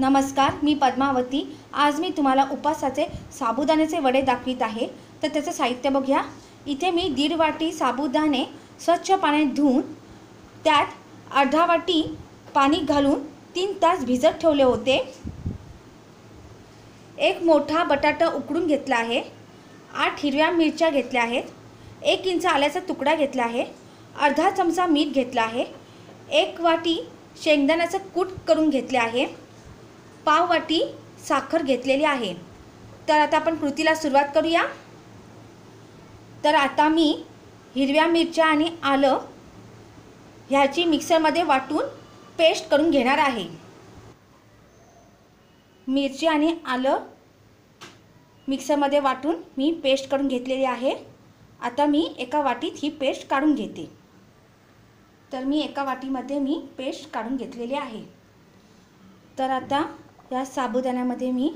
नमस्कार, मी पद्मावती। आज मी तुम्हाला उपासाचे साबुदाण्याचे वडे दाखवित आहे। तर त्याचं साहित्य बघूया। इथे मी 1.5 वाटी साबुदाणे स्वच्छ पाण्यात धुवून त्यात अर्धा वाटी पाणी घालून 3 तास भिजत ठेवले होते। एक मोठा बटाटा उकडून घेतला आहे। 8 हिरव्या मिरच्या घेतल्या आहेत। 1 इंच आल्याचा तुकडा घेतला आहे। अर्धा चमचा मीठ घेतला आहे। 1 वाटी शेंगदाण्याचं कूट करून घेतले आहे। पाव वाटी साखर घेतलेली आहे। तर आता आपण कृतीला सुरुवात करूया। तर आता मी हिरव्या मिरच्या आणि आलं ह्याची मिक्सरमध्ये वाटून पेस्ट करून घेणार आहे। मिरची आणि आलं मिक्सरमध्ये वाटून मी पेस्ट करून घेतलेली आहे। आता मी एका वाटीत ही पेस्ट काढून घेते। तर मी एका वाटीमध्ये मी पेस्ट काढून घेतलेली आहे। तर आता या साबुदाण्यामध्ये मी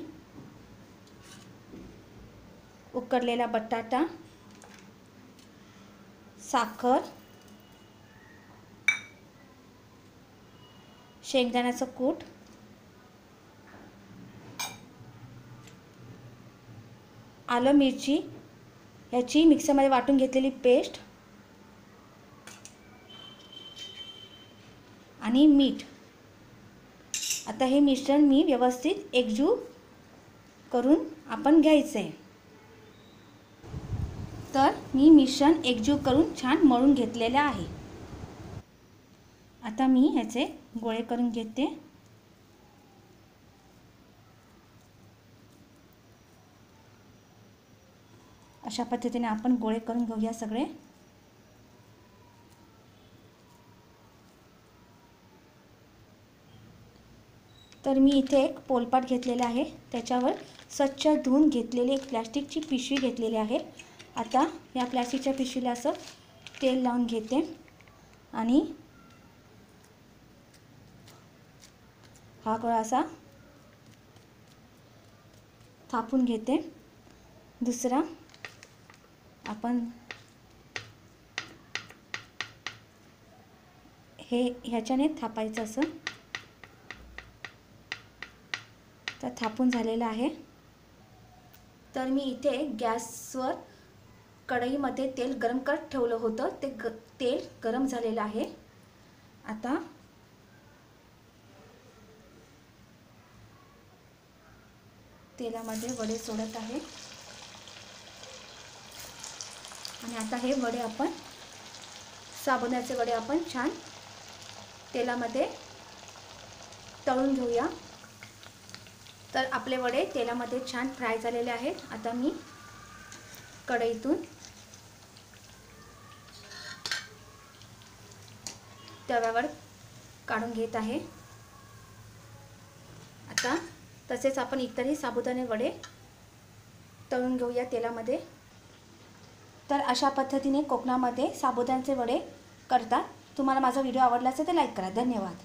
उकडलेला बटाटा, साखर, शेंगदाण्याचं कूट, आलं मिरची याची मिक्सरमध्ये वाटून घेतलेली पेस्ट आणि मीठ, आता हे मिश्रण मी व्यवस्थित एकजीव करून आपण घ्यायचे आहे। तर मी मिश्रण एकजीव करून छान मळून घेतलेले आहे। आता मी ह्याचे गोळे करून घेते। अशा पद्धतीने आपण गोळे करून घेऊया सगळे। तर मी इथे एक पोलपाट घेतलेला आहे। त्याच्यावर स्वच्छ धुवून घेतलेली एक प्लास्टिकची पिशवी घेतलेली आहे। आता या प्लास्टिकच्या पिशवीला असं तेल लावून घेते आणि हा गोळा असा थापून घेते। दुसरा आपण हे ह्याच्याने थापायचं असं। तर थापून झालेलं आहे। तर मी इथे गॅसवर कढईमध्ये तेल गरम करत ठेवलं होतं। ते तेल गरम झालेलं आहे। आता तेलामध्ये वडे सोडत आहे आणि आता हे वडे आपण साबुदाण्याचे वडे आपण छान तेलामध्ये तळून घेऊया। तर आपले वडे तेलामध्ये छान फ्राय झालेले आहेत। आता मी कढईतून तव्यावर काढून घेत आहे। आता तसेच आपण इतरही साबुदाणे वडे तळून घेऊया तेलामध्ये। तर अशा पद्धतीने कोकणामध्ये साबुदाण्याचे वडे करतात। तुम्हाला माझा व्हिडिओ आवडला असेल तर लाईक करा। धन्यवाद।